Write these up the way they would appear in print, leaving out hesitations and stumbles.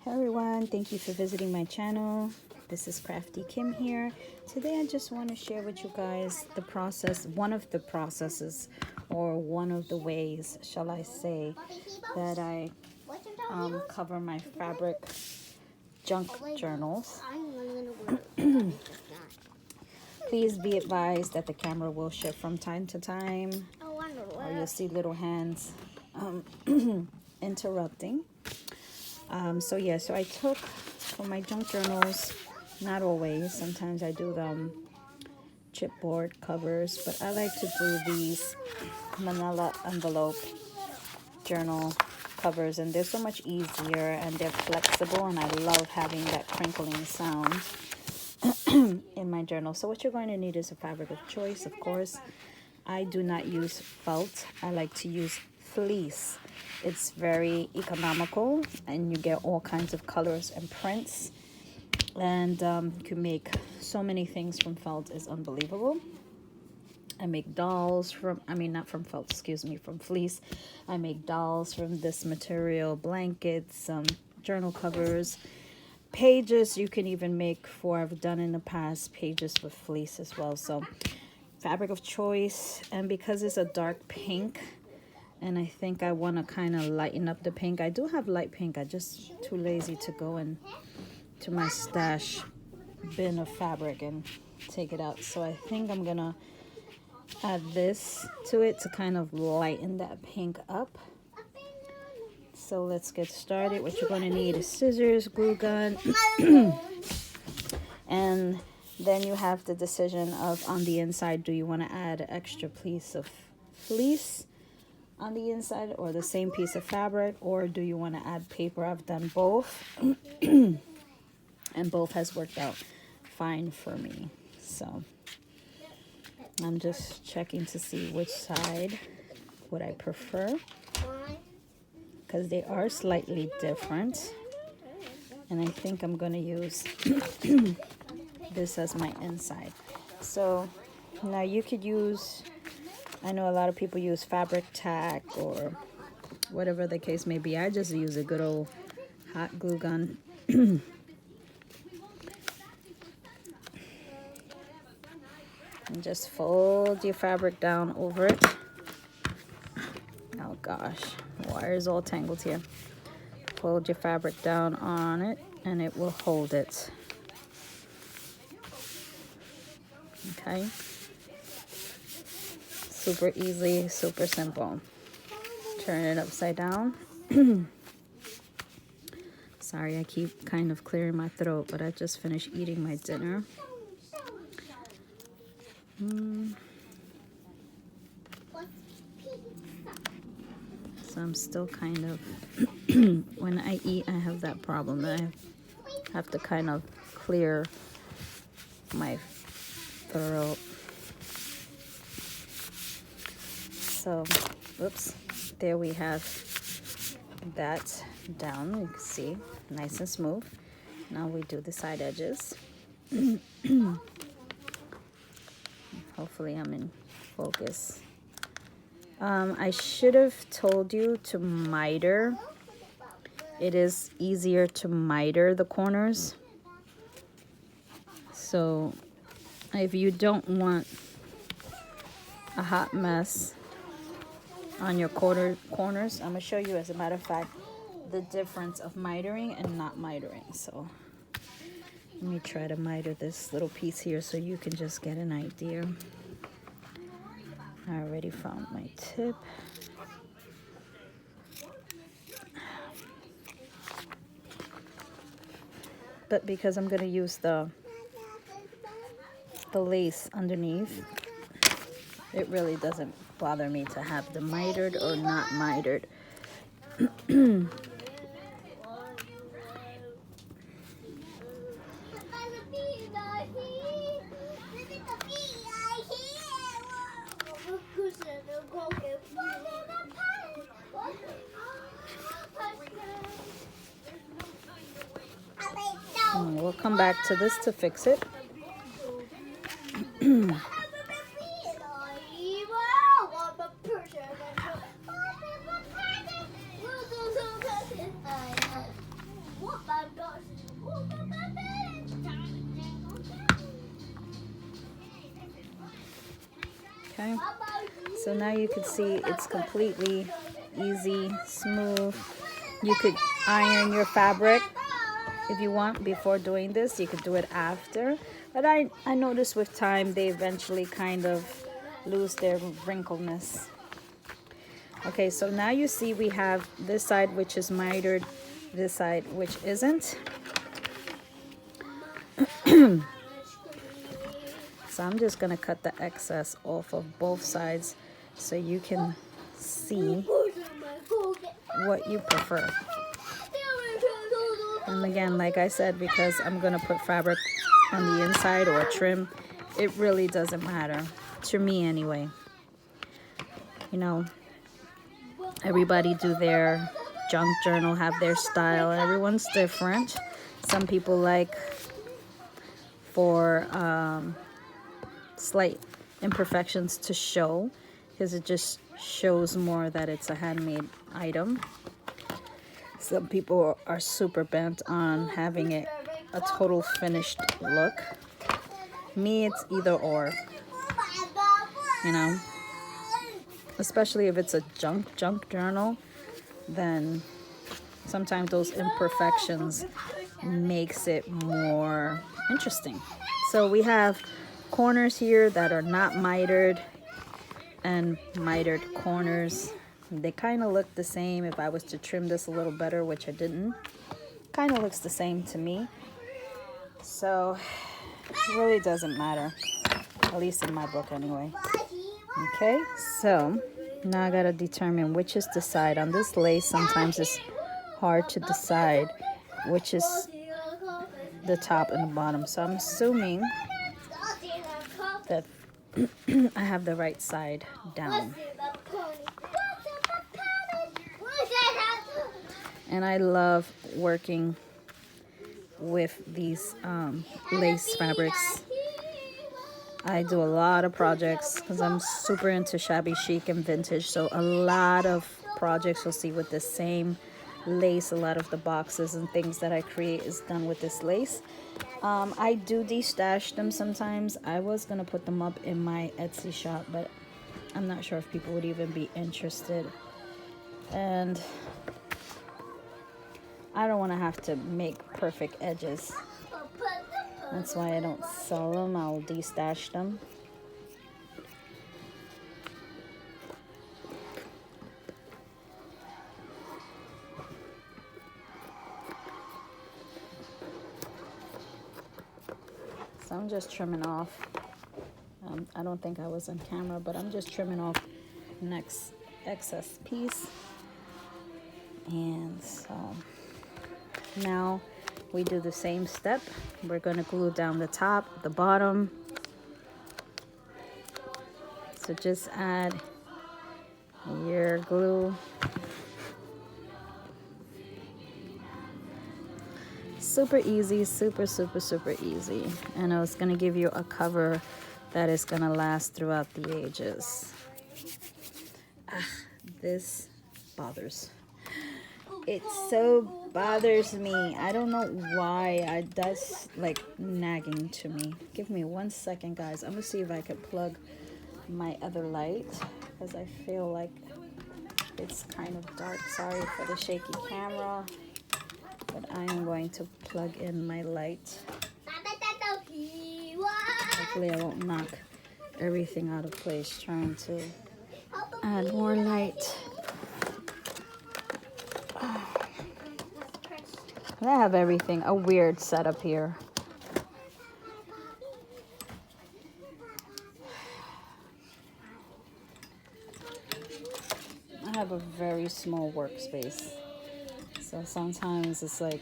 Hey everyone, thank you for visiting my channel. This is Crafty Kim here. Today I just want to share with you guys the process, one of the processes or one of the ways, shall I say, that I cover my fabric junk journals. Please be advised that the camera will shift from time to time, or you'll see little hands interrupting. So I took for my junk journals, not always, sometimes I do them chipboard covers, but I like to do these manila envelope journal covers, and they're so much easier and they're flexible, and I love having that crinkling sound in my journal. So what you're going to need is a fabric of choice, of course. I do not use felt. I like to use fleece. It's very economical and you get all kinds of colors and prints, and you can make so many things from felt. Is unbelievable. I make dolls from, not from felt, excuse me, from fleece. I make dolls from this material, blankets, journal covers, pages. You can even make, for I've done in the past, pages with fleece as well. So fabric of choice, and because it's a dark pink, and I think I want to kind of lighten up the pink. I do have light pink. I just too lazy to go in to my stash bin of fabric and take it out. So I think I'm gonna add this to it to kind of lighten that pink up. So let's get started. What you're going to need is scissors, glue gun, and then you have the decision of, on the inside, do you want to add an extra piece of fleece on the inside or the same piece of fabric, or do you want to add paper? I've done both and both has worked out fine for me. So I'm just checking to see which side would I prefer, because they are slightly different, and I think I'm going to use this as my inside. So now you could use, I know a lot of people use fabric tack or whatever the case may be. I just use a good old hot glue gun. And just fold your fabric down over it. Oh gosh, the wire is all tangled here. Fold your fabric down on it and it will hold it. Okay. Super easy, super simple. Turn it upside down. Sorry, I keep kind of clearing my throat, but I just finished eating my dinner. So I'm still kind of, when I eat, I have that problem that I have to kind of clear my throat. So, oops, there we have that down. You can see, nice and smooth. Now we do the side edges. Hopefully I'm in focus. I should have told you to miter. It is easier to miter the corners. So if you don't want a hot mess on your corners, I'm gonna show you, as a matter of fact, the difference of mitering and not mitering. So let me try to miter this little piece here so you can just get an idea. I already found my tip. But because I'm gonna use the lace underneath, it really doesn't bother me to have the mitered or not mitered. We'll come back to this to fix it. Okay, so now you can see it's completely easy, smooth. You could iron your fabric if you want before doing this. You could do it after, but I noticed with time they eventually kind of lose their wrinkleness. Okay, so now you see we have this side which is mitered, this side which isn't. So I'm just gonna cut the excess off of both sides so you can see what you prefer. And again, like I said, because I'm gonna put fabric on the inside or trim, it really doesn't matter, to me anyway. You know, everybody do their junk journal, have their style, and everyone's different. Some people like for slight imperfections to show, because it just shows more that it's a handmade item. Some people are super bent on having it a total finished look. Me, it's either or, you know. Especially if it's a junk journal, then sometimes those imperfections makes it more interesting. So we have corners here that are not mitered and mitered corners. They kind of look the same. If I was to trim this a little better, which I didn't, kind of looks the same to me. So it really doesn't matter, at least in my book anyway. Okay, so now I gotta determine which is the side. On this lace, sometimes it's hard to decide which is the top and the bottom. So I'm assuming that I have the right side down. And I love working with these lace fabrics. I do a lot of projects because I'm super into shabby chic and vintage. So a lot of projects you'll see with the same lace. A lot of the boxes and things that I create is done with this lace. I do destash them sometimes. I was going to put them up in my Etsy shop, but I'm not sure if people would even be interested. And I don't want to have to make perfect edges. That's why I don't sell them. I'll destash them. So I'm just trimming off. I don't think I was on camera, but I'm just trimming off next excess piece. And so now we do the same step. We're going to glue down the top, the bottom. So just add your glue. Super easy, super easy. And it's going to give you a cover that is going to last throughout the ages. This bothers. It so bothers me. I don't know why. That's like nagging to me. Give me 1 second, guys. I'm gonna see if I can plug my other light, because I feel like it's kind of dark. Sorry for the shaky camera, but I am going to plug in my light. Hopefully I won't knock everything out of place trying to add more light. I have everything, a weird setup here. I have a very small workspace. So sometimes it's like,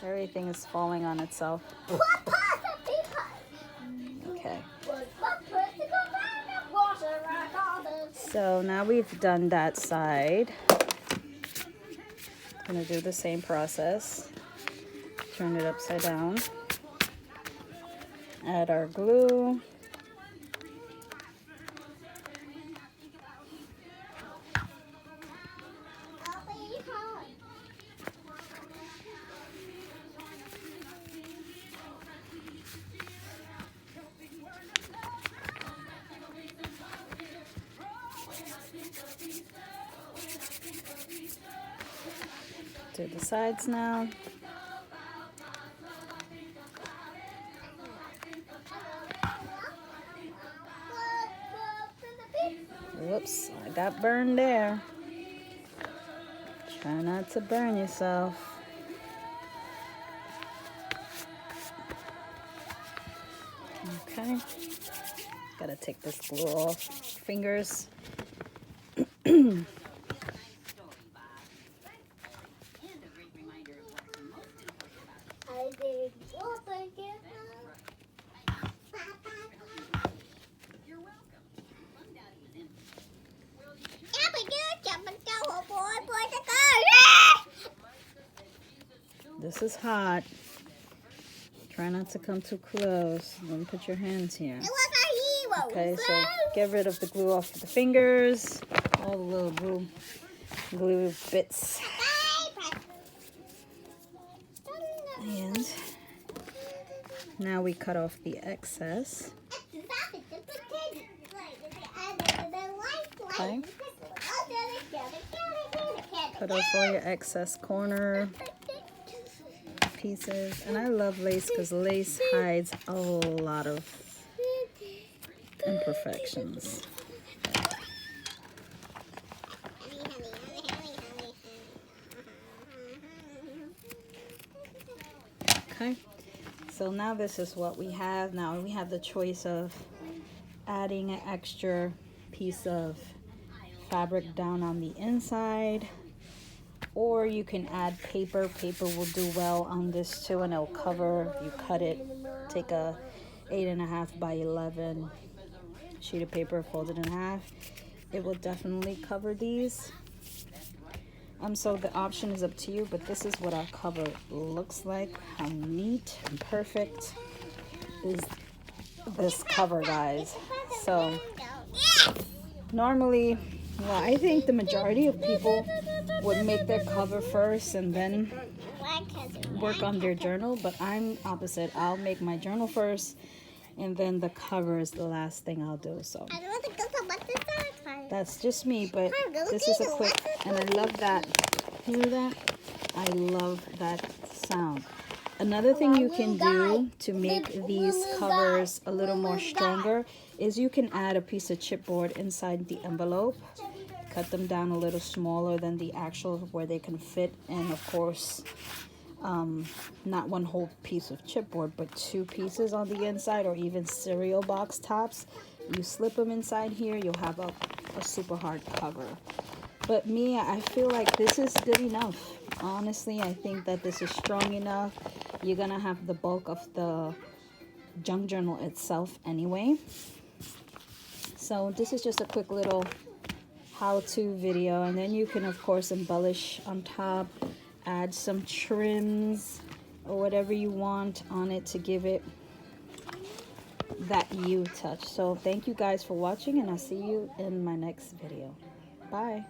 everything is falling on itself. Okay. So now we've done that side. I'm going to do the same process. Turn it upside down. Add our glue. to the sides now. Whoops, I got burned there. Try not to burn yourself. Okay. Gotta take this glue off. Fingers. This is hot. Try not to come too close. Don't put your hands here. Okay, so get rid of the glue off the fingers. All the little glue bits. And now we cut off the excess. Okay. Cut off all your excess corner pieces. And I love lace because lace hides a lot of imperfections. Okay, so now this is what we have. Now we have the choice of adding an extra piece of fabric down on the inside, or you can add paper. Paper will do well on this too, and it'll cover. If you cut it, take a 8.5 by 11 sheet of paper, fold it in half. It will definitely cover these. So the option is up to you, but this is what our cover looks like. How neat and perfect is this cover, guys. So normally, well, I think the majority of people would make their cover first and then work on their journal, but I'm opposite. I'll make my journal first and then the cover is the last thing I'll do. So that's just me, but this is a quick, and I love that. Hear that? I love that sound. Another thing you can do to make these covers a little more stronger is you can add a piece of chipboard inside the envelope. Cut them down a little smaller than the actual where they can fit, and of course not one whole piece of chipboard, but 2 pieces on the inside, or even cereal box tops. You slip them inside here, you'll have a super hard cover. But me, I feel like this is good enough. Honestly, I think that this is strong enough. You're gonna have the bulk of the junk journal itself anyway. So this is just a quick little how-to video, and then you can of course embellish on top, add some trims or whatever you want on it to give it that you touch. So thank you guys for watching, and I'll see you in my next video. Bye.